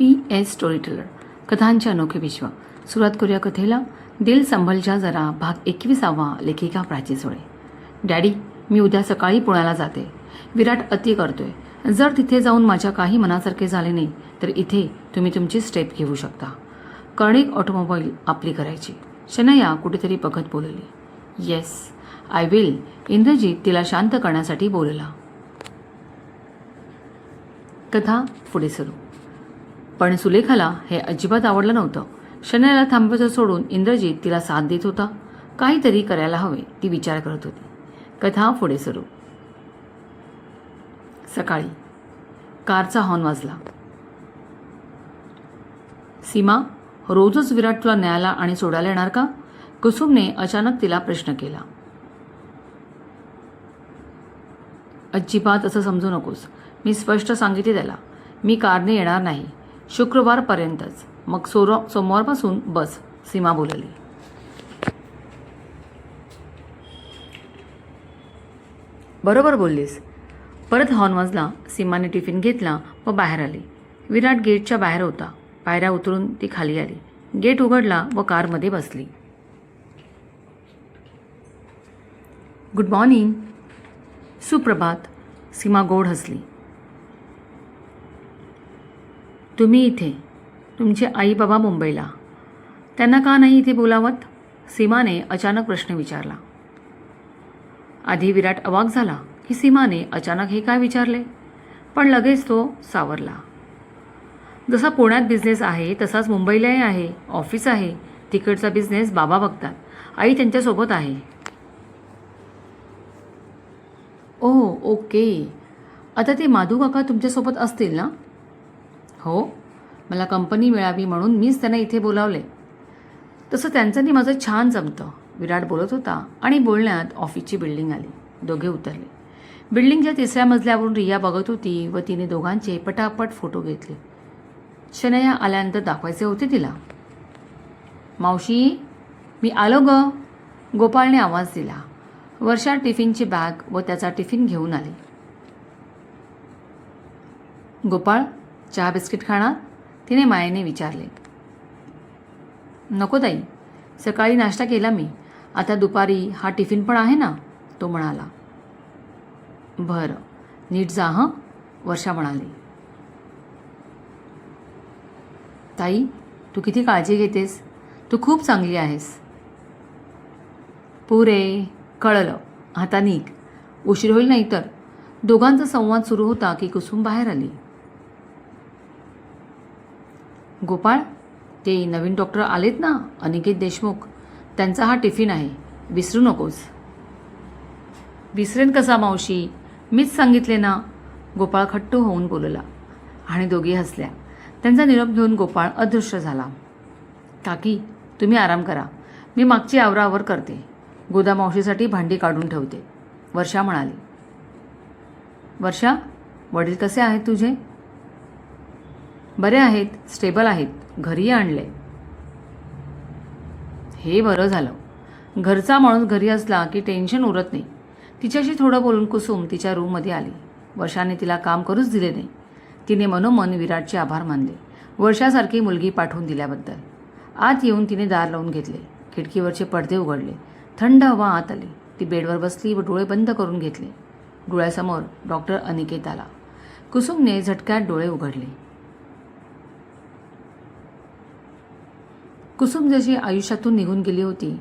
PS story teller कथांचे अनोखे विश्व. सुरुवात करूया कथेला. दिल संभलजा जरा भाग 21. लेखिका प्राची सोळे. डॅडी, मी उद्या सकाळी पुण्याला जाते. विराट अति करतोय. जर तिथे जाऊन माझ्या काही मनासारखे झाले नाही तर इथे तुम्ही तुमची स्टेप घेऊ शकता. कर्णिक ऑटोमोबाईल आपली करायची. शनया कुठेतरी बघत बोलली. Yes I will. इंद्रजीत तिला शांत करण्यासाठी बोलला. कथा पुढे सुरू. पण सुलेखाला हे अजिबात आवडलं नव्हतं. शनयाला थांबवायचं सोडून इंद्रजीत तिला साथ देत होता. काहीतरी करायला हवे ती विचार करत होती. कथा पुढे सुरू. सकाळी कारचा हॉर्न वाजला. सीमा, रोजच विराट तुला न्यायला आणि सोडायला येणार का? कुसुमने अचानक तिला प्रश्न केला. अजिबात असं समजू नकोस. मी स्पष्ट सांगितले त्याला, मी कारने येणार नाही. शुक्रवारपर्यंतच, मग सोमवारपासून बस. सीमा बोलली. बरोबर बोललीस. परत हॉर्न वाजला. सीमाने टिफिन घेतला व बाहेर आली. विराट गेटच्या बाहेर होता. पायऱ्या उतरून ती खाली आली. गेट उघडला व कारमध्ये बसली. Good morning. सुप्रभात. सीमा गोड हसली. तुम्ही इथे, तुमचे आई बाबा मुंबईला, त्यांना का नाही इथे बोलावत? सीमाने अचानक प्रश्न विचारला. आधी विराट अवाक झाला की सीमाने अचानक हे काय विचारले, पण लगेच तो सावरला. जसा पुण्यात बिझनेस आहे तसाच मुंबईलाही आहे. ऑफिस आहे. तिकडचा बिझनेस बाबा बघतात. आई त्यांच्यासोबत आहे. Oh okay. आता ते माधू काका तुमच्यासोबत असतील ना? हो, मला कंपनी मिळावी म्हणून मीच त्यांना इथे बोलावले. तसं त्यांचं माझं छान जमतं. विराट बोलत होता आणि बोलण्यात ऑफिसची बिल्डिंग आली. दोघे उतरले. बिल्डिंगच्या 3ऱ्या मजल्यावरून रिया बघत होती व तिने दोघांचे पटापट फोटो घेतले. शनया आल्यानंतर दाखवायचे होते तिला. मावशी, मी आलो ग. गोपाळने आवाज दिला. वर्षा टिफिनची बॅग व त्याचा टिफिन घेऊन आली. गोपाळ, चहा बिस्किट खाणार? तिने मायेने विचारले. नको ताई, सकाळी नाश्ता केला मी. आता दुपारी हा टिफिन पण आहे ना, तो म्हणाला. बरं, नीट जा हं, वर्षा म्हणाली. ताई, तू किती काळजी घेतेस. तू खूप चांगली आहेस. पुरे, कळलं. आता निघ, उशीर होईल नाही तर. दोघांचा संवाद सुरू होता की कुसुम बाहेर आली. गोपाळ, ते नवीन डॉक्टर आलेत ना, अनिकेत देशमुख, त्यांचा हा टिफिन आहे, विसरू नकोस. विसरेन कसा मावशी, मीच सांगितले ना. गोपाळ खट्टू होऊन बोलला आणि दोघी हसल्या. त्यांचा निरोप घेऊन गोपाळ अदृश्य झाला. काकी, तुम्ही आराम करा. मी मागची आवरावर करते. गोदा मावशीसाठी भांडी काढून ठेवते, वर्षा म्हणाली. वर्षा, वडील कसे आहेत तुझे? बरे आहेत, स्टेबल आहेत. घरी आणले. हे बरं झालं. घरचा माणूस घरी असला की टेन्शन उरत नाही. तिच्याशी थोडं बोलून कुसुम तिच्या रूममध्ये आली. वर्षाने तिला काम करूच दिले नाही. तिने मनोमन विराटचे आभार मानले, वर्षासारखी मुलगी पाठवून दिल्याबद्दल. आत येऊन तिने दार लावून घेतले. खिडकीवरचे पडदे उघडले. थंड हवा आत आली. ती बेडवर बसली व डोळे बंद करून घेतले. डोळ्यासमोर डॉक्टर अनिकेत आला. कुसुमने झटक्यात डोळे उघडले. कुसुम जशी आयुष्यातून निघून गेली होती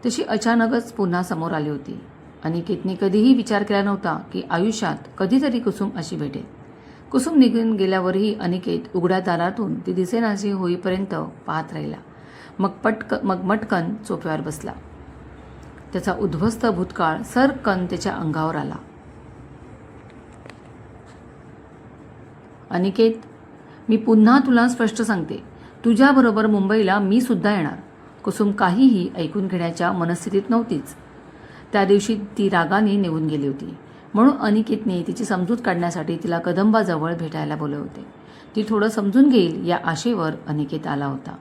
तशी अचानकच पुन्हा समोर आली होती. अनिकेतने कधीही विचार केला नव्हता की आयुष्यात कधीतरी कुसुम अशी भेटेल. कुसुम निघून गेल्यावरही अनिकेत उघड्या दारातून ती दिसेनाशी होईपर्यंत पाहत राहिला. मग मटकन सोफ्यावर बसला. त्याचा उद्ध्वस्त भूतकाळ सरकन त्याच्या अंगावर आला. अनिकेत, मी पुन्हा तुला स्पष्ट सांगते, तुझ्याबरोबर मुंबईला मी सुद्धा येणार. कुसुम काहीही ऐकून घेण्याच्या मनस्थितीत नव्हतीच. त्या दिवशी ती रागाने निघून गेली होती. म्हणून अनिकेतने तिची समजूत काढण्यासाठी तिला कदंबाजवळ भेटायला बोलवले होते. ती थोडं समजून घेईल या आशेवर अनिकेत आला होता.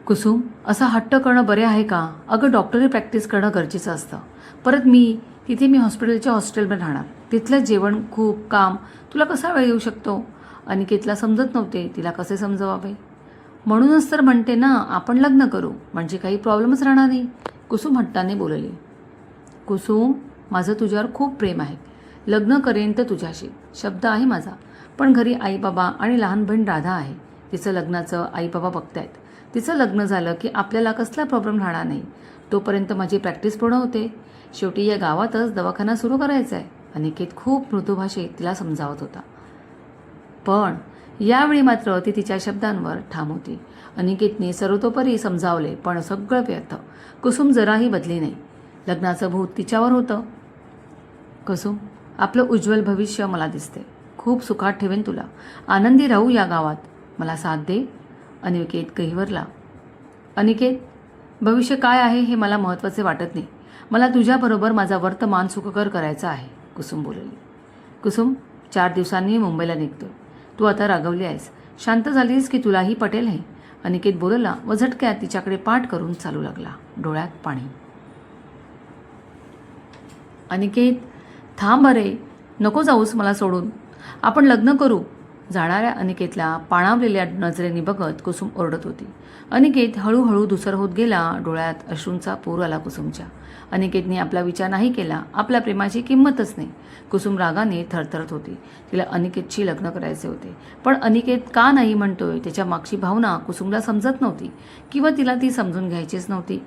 कुसुम, असा हट्ट करणं बरे आहे का? अगं डॉक्टरी प्रॅक्टिस करणं गरजेचं असतं. परत मी हॉस्पिटलच्या हॉस्टेलमध्ये राहणार. तिथलं जेवण, खूप काम, तुला कसा वेळ येऊ शकतो? अनिकेतला समजत नव्हते तिला कसे समजवावे. म्हणूनच तर म्हणते ना, आपण लग्न करू म्हणजे काही प्रॉब्लेमच राहणार नाही, कुसुम हट्टाने बोलली. कुसुम, माझं तुझ्यावर खूप प्रेम आहे. लग्न करेन तर तुझ्याशी, शब्द आहे माझा. पण घरी आई बाबा आणि लहान बहीण राधा आहे. तिचं लग्नाचं आई बाबा बघतायत. तिचं लग्न झालं की आपल्याला कसला प्रॉब्लेम राहणार नाही. तोपर्यंत माझी प्रॅक्टिस पूर्ण होते. शेवटी या गावातच दवाखाना सुरू करायचा आहे. अनिकेत खूप मृदू भाषेत तिला समजावत होता. पण यावेळी मात्र ती तिच्या शब्दांवर ठाम होती. अनिकेतने सर्वतोपरी समजावले पण सगळं व्यर्थ. कुसुम जराही बदली नाही. लग्नाचं भूत तिच्यावर होतं. कुसुम, आपलं उज्ज्वल भविष्य मला दिसते. खूप सुखात ठेवेन तुला. आनंदी राहू या गावात. मला साथ दे. अनिकेत गहिवरला. अनिकेत, भविष्य काय आहे हे मला महत्त्वाचे वाटत नाही. मला तुझ्याबरोबर माझा वर्तमान सुखकर करायचा आहे, कुसुम बोलली. कुसुम, 4 दिवसांनी मुंबईला निघतोय. तू आता रागवली आहेस. शांत झालीस की तुलाही पटेल हे? अनिकेत बोलला व झटक्यात तिच्याकडे पाठ करून चालू लागला, डोळ्यात पाणी. अनिकेत, थांब रे, नको जाऊस मला सोडून. आपण लग्न करू. जाणाऱ्या अनिकेतला पाणावलेल्या नजरेने बघत कुसुम ओरडत होती. अनिकेत हळूहळू धुसर होत गेला. डोळ्यात अश्रूंचा पूर आला कुसुमच्या. अनिकेतने आपला विचार नाही केला. आपल्या प्रेमाची किंमतच नाही. कुसुम रागाने थरथरत होती. तिला अनिकेतशी लग्न करायचे होते. पण अनिकेत का नाही म्हणतोय त्याच्या मागची भावना कुसुमला समजत नव्हती किंवा तिला ती समजून घ्यायचीच नव्हती.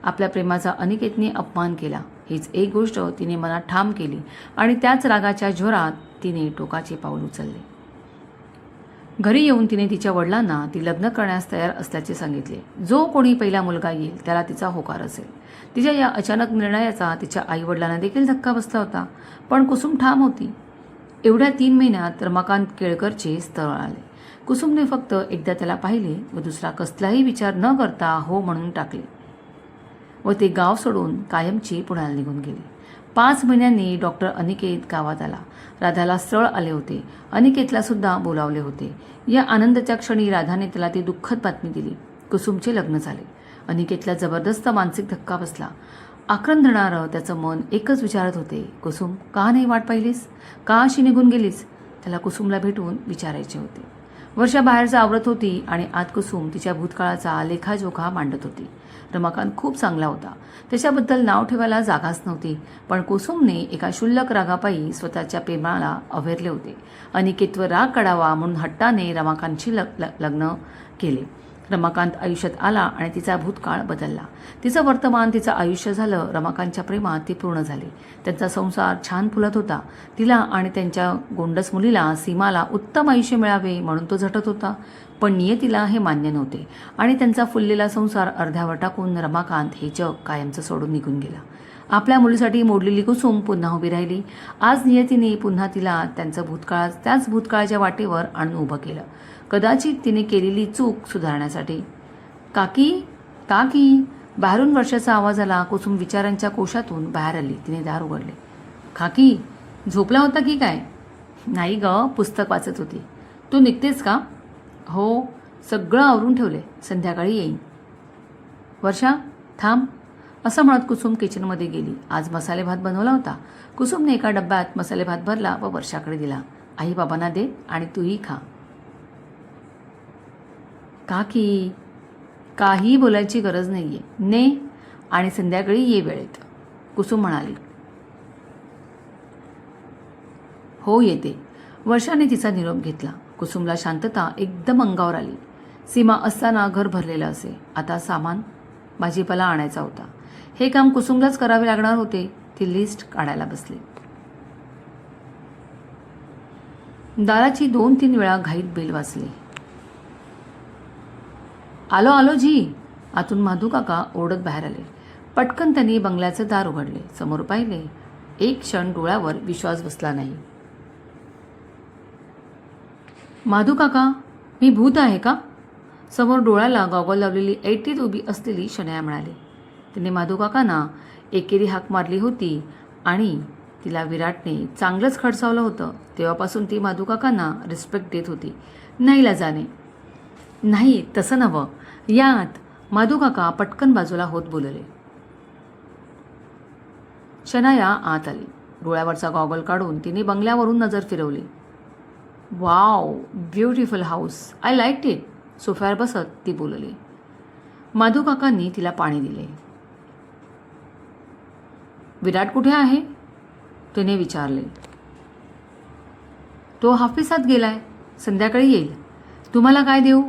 आपल्या प्रेमाचा अनिकेतने अपमान केला हीच एक गोष्ट तिने मनात ठाम केली आणि त्याच रागाच्या जोरात तिने टोकाचे पाऊल उचलले. घरी येऊन तिने तिच्या वडिलांना ती लग्न करण्यास तयार असल्याचे सांगितले. जो कोणी पहिला मुलगा येईल त्याला तिचा होकार असेल. तिच्या या अचानक निर्णयाचा तिच्या आईवडिलांना देखील धक्का बसला होता. पण कुसुम ठाम होती. एवढ्या 3 महिन्यात रमाकांत केळकरचे स्थळ आले. कुसुमने फक्त एकदा त्याला पाहिले व दुसरा कसलाही विचार न करता हो म्हणून टाकले व ते गाव सोडून कायमची पुण्याला निघून गेली. 5 महिन्यांनी डॉक्टर अनिकेत गावात आला. राधाला स्थळ आले होते. अनिकेतला सुद्धा बोलावले होते. या आनंदाच्या क्षणी राधाने त्याला ती दुःखद बातमी दिली. कुसुमचे लग्न झाले. अनिकेतला जबरदस्त मानसिक धक्का बसला. आक्रंदणारं त्याचं मन एकच विचारत होते, कुसुम, का नाही वाट पाहिलीस? का अशी निघून गेलीस? त्याला कुसुमला भेटून विचारायचे होते. वर्षा बाहेरचा आवरत होती आणि आत कुसुम तिच्या भूतकाळाचा लेखाजोखा मांडत होती. रमाकांत खूप चांगला होता. त्याच्याबद्दल नाव ठेवायला जागाच नव्हती. पण कुसुमने एका क्षुल्लक रागापायी स्वतःच्या प्रेमाला अव्हेरले होते. अनिकेतवर राग काढावा म्हणून हट्टाने रमाकांतशी लग्न केले. रमाकांत आयुष्यात आला आणि तिचा भूतकाळ बदलला. तिचं वर्तमान तिचं आयुष्य झालं. रमाकांतच्या प्रेमात ती पूर्ण झाली. त्यांचा संसार छान फुलत होता. तिला आणि त्यांच्या गोंडस मुलीला सीमाला उत्तम आयुष्य मिळावे म्हणून तो झटत होता. पण नियतीला हे मान्य नव्हते आणि त्यांचा फुललेला संसार अर्ध्यावर टाकून रमाकांत हे जग कायमचं सोडून निघून गेला. आपल्या मुलीसाठी मोडलेली कुसुम पुन्हा उभी राहिली. आज नियतीने पुन्हा तिला त्याच भूतकाळाच्या वाटेवर आणून उभं केलं. कदाचित तिने केलेली चूक सुधारण्यासाठी. काकी, काकी, बाहेरून वर्षाचा आवाज आला. कुसुम विचारांच्या कोशातून बाहेर आली. तिने दार उघडले. काकी, झोपला होता की काय? नाही ग, पुस्तक वाचत होती. तू निघतेस का? हो, सगळं आवरून ठेवले, संध्याकाळी येईन. वर्षा, थांब, असं म्हणत कुसुम किचनमध्ये गेली. आज मसाले भात बनवला होता. कुसुमने एका डब्यात मसाले भात भरला व वर्षाकडे दिला. आई बाबांना दे आणि तूही खा. काकी, काही बोलायची गरज नाहीये. ने आणि संध्याकाळी ये वेळेत, कुसुम म्हणाली. हो, येते. वर्षाने तिचा निरोप घेतला. कुसुमला शांतता एकदम अंगावर आली. सीमा असताना घर भरलेलं असे. आता सामान भाजीपाला आणायचा होता. हे काम कुसुमलाच करावे लागणार होते. ती लिस्ट काढायला बसली. दाराची 2-3 वेळा घाईत बेल वाजली. आलो आलो जी, आतून माधू काका ओरडत बाहेर आले. पटकन त्यांनी बंगल्याचे दार उघडले. समोर पाहिले. एक क्षण डोळ्यावर विश्वास बसला नाही. माधू काका, मी भूत आहे का? समोर डोळ्याला गॉगल लावलेली ऐटीत उभी असलेली शनया म्हणाली. तिने माधू काकांना एकेरी हाक मारली होती आणि तिला विराटने चांगलंच खडसावलं होतं. तेव्हापासून ती माधू काकांना रिस्पेक्ट देत होती. नाही लाजाने. नाही, तसं नवं. यात माधू काका पटकन बाजूला होत बोलले. शनाया आत आली. डोळ्यावरचा गॉगल काढून तिने बंगल्यावरून नजर फिरवली. Wow, beautiful house, I liked it. सोफ्यावर बसत ती बोलली. माधू काकांनी तिला पाणी दिले. विराट कुठे आहे? तिने विचारले. तो ऑफिसात गेलाय, संध्याकाळी येईल. तुम्हाला काय देऊ?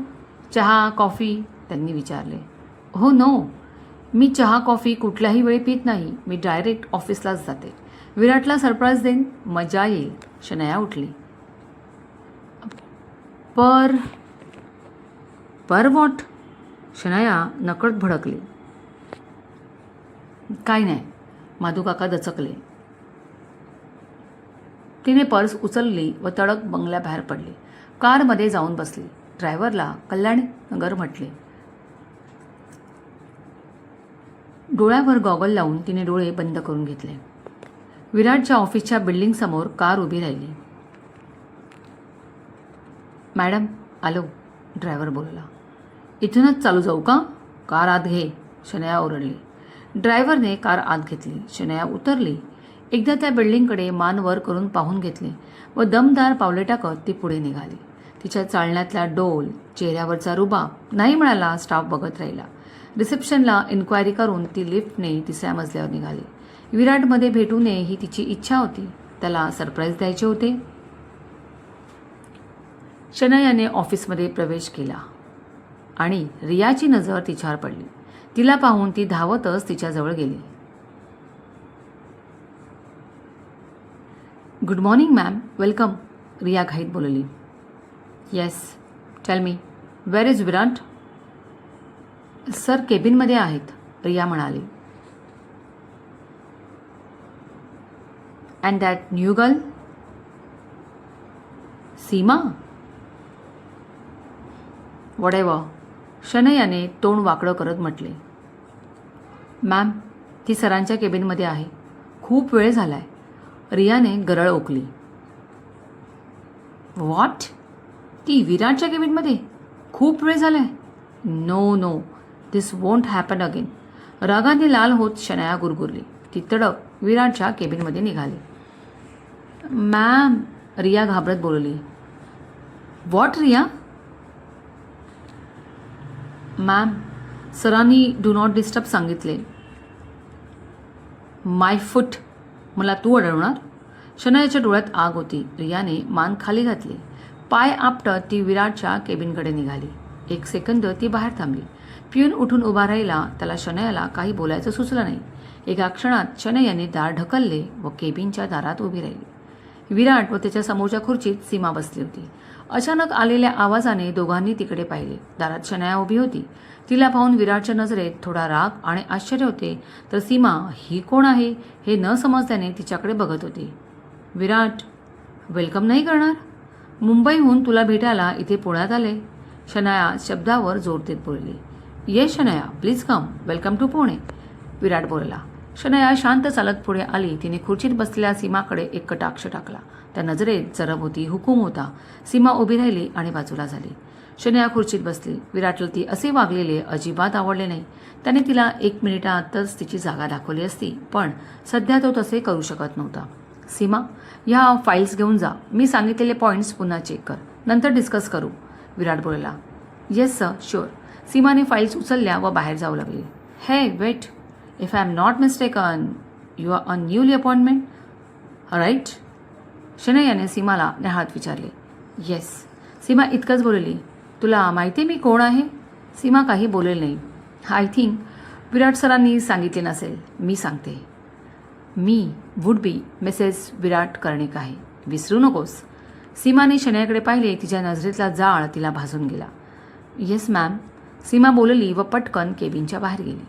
चहा, कॉफी? त्यांनी विचारले. हो नो, मी चहा कॉफी कुठल्याही वेळी पित नाही. मी डायरेक्ट ऑफिसलाच जाते. विराटला सरप्राईज देईन, मजा येईल. शनाया उठली. पर वॉट? शनाया नकळत भडकली. काय नाही, माधू काका दचकले. तिने पर्स उचलली व तडक बंगल्याबाहेर पडली. कारमध्ये जाऊन बसली. ड्रायव्हरला कल्याणी नगर म्हटले. डोळ्यावर गॉगल लावून तिने डोळे बंद करून घेतले. विराटच्या ऑफिसच्या बिल्डिंगसमोर कार उभी राहिली. मॅडम आलो, ड्रायव्हर बोलला. इथूनच चालू जाऊ का? कार आत घे, शनाया ओरडली. ड्रायव्हरने कार आत घेतली. शनाया उतरली. एकदा त्या बिल्डिंगकडे मान वर करून पाहून घेतले व दमदार पावले टाकत ती पुढे निघाली. तिच्या चालण्यातला डोल, चेहऱ्यावरचा रुबाब नाही म्हणाला. स्टाफ बघत राहिला. रिसेप्शनला इन्क्वायरी करून ती लिफ्टने 3ऱ्या मजल्यावर निघाली. विराटमध्ये भेटू नये ही तिची इच्छा होती. त्याला सरप्राईज द्यायचे होते. शनायाने ऑफिसमध्ये प्रवेश केला आणि रियाची नजर तिच्यावर पडली. तिला पाहून ती धावतच तिच्याजवळ गेली. Good morning ma'am, welcome, Riya घाईत बोलली. Yes, tell me, where is Virat? Sir केबिनमध्ये आहेत, रिया म्हणाली. And that new girl? Seema? वडेवा, शनयाने तोंड वाकडं करत म्हटले. मॅम, ती सरांच्या केबिनमध्ये आहे. खूप वेळ झालाय. रियाने गरळ ओकली. व्हॉट? ती विराटच्या केबिनमध्ये? खूप वेळ झालाय? No no, this won't happen again. रागाने लाल होत शनाया गुरगुरली. ती तडक विराटच्या केबिनमध्ये निघाली. मॅम, रिया घाबरत बोलली. व्हॉट रिया? मॅम, सरांनी डू नॉट डिस्टर्ब सांगितले. माय फूट, मला तू अडवणार? शनायाच्या डोळ्यात आग होती. रियाने मान खाली घातली. पाय आपटत ती विराटच्या केबिनकडे निघाली. 1 सेकंद ती बाहेर थांबली. पिऊन उठून उभा राहिला. त्याला शनयाला काही बोलायचं सुचलं नाही. एका क्षणात शनयाने दार ढकलले व केबिनच्या दारात उभी राहिली. विराट व त्याच्या समोरच्या खुर्चीत सीमा बसली होती. अचानक आलेल्या आवाजाने दोघांनी तिकडे पाहिले. दारात शनाया उभी होती. तिला पाहून विराटच्या नजरेत थोडा राग आणि आश्चर्य होते, तर सीमा ही कोण आहे हे न समजल्याने तिच्याकडे बघत होती. विराट, वेलकम नाही करणार? मुंबईहून तुला भेटायला इथे पुण्यात आले, शनाया शब्दावर जोर देत बोलली. Yes Shanaya, please come, welcome to Pune, Virat बोलला. शनाया शांत चालत पुढे आली. तिने खुर्चीत बसलेल्या सीमाकडे एक कटाक्ष टाकला. त्या नजरेत जरब होती, हुकूम होता. सीमा उभी राहिली आणि बाजूला झाली. शनाया खुर्चीत बसली. विराटला ती असे वागलेले अजिबात आवडले नाही. त्याने तिला 1 मिनिटातच तिची जागा दाखवली असती, पण सध्या तो तसे करू शकत नव्हता. सीमा, ह्या फाईल्स घेऊन जा. मी सांगितलेले पॉईंट्स पुन्हा चेक कर, नंतर डिस्कस करू, विराट बोलला. Yes sir, sure. सीमाने फाईल्स उचलल्या व बाहेर जाऊ लागली. Hey wait, if I am not mistaken you are a newly appointment, right? शनयाने सीमाला न्याहाळत विचारले. येस. सीमा इतकंच बोलली. तुला माहिती मी कोण आहे? सीमा काही बोलेल नाही. आय थिंक विराट सरांनी सांगितले नसेल, मी सांगते. मी वुड बी मिसेस विराट कर्णिक आहे, विसरू नकोस. सीमाने शनयाकडे पाहिले. तिच्या नजरेतला जाळ तिला भाजून गेला. येस मॅम, सीमा बोलली व पटकन केबिनच्या बाहेर गेली.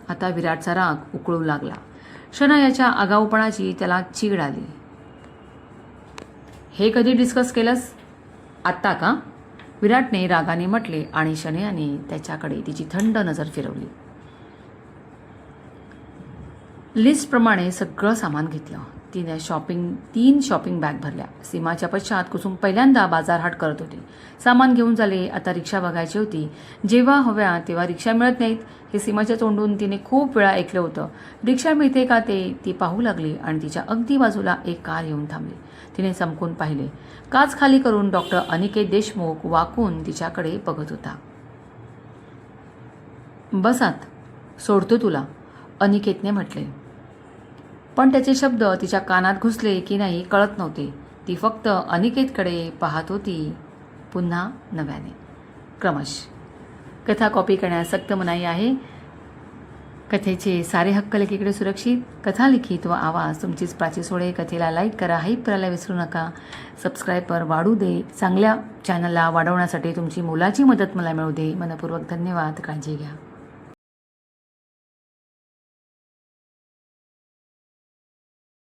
आता विराटचा राग उकळू लागला. शनयाच्या आगाऊपणाची त्याला चीड आली. हे कधी डिस्कस केलंस? आत्ता का? विराटने रागाने म्हटले आणि शनयाने त्याच्याकडे तिची थंड नजर फिरवली. लिस्टप्रमाणे सगळं सामान घेतलं. तिने 3 शॉपिंग बॅग भरल्या. सीमाच्या पश्चात कुसुम पहिल्यांदा बाजारहाट करत होती. सामान घेऊन झाले, आता रिक्षा बघायची होती. जेव्हा हव्या तेव्हा रिक्षा मिळत नाहीत हे सीमाच्या तोंडून तिने खूप वेळा ऐकलं होतं. रिक्षा मिळते का ते ती पाहू लागली आणि तिच्या अगदी बाजूला एक कार येऊन थांबली. तिने चमकून पाहिले. काच खाली करून डॉक्टर अनिकेत देशमुख वाकून तिच्याकडे बघत होता. बसात, सोडतो तुला, अनिकेतने म्हटले. पण त्याचे शब्द तिच्या कानात घुसले की नाही कळत नव्हते. ती फक्त अनिकेतकडे पाहत होती, पुन्हा नव्याने. क्रमश. कथा कॉपी करण्यास सक्त मनाई आहे. कथेचे सारे हक्क लेखीकडे सुरक्षित. कथा लिखित व आवाज तुमचीच प्राची सोडे. कथेला लाईक करा, हाईप करायला विसरू नका. सबस्क्राईबर वाढू दे. चांगल्या चॅनलला वाढवण्यासाठी तुमची मोलाची मदत मला मिळू दे. मनपूर्वक धन्यवाद. काळजी घ्या.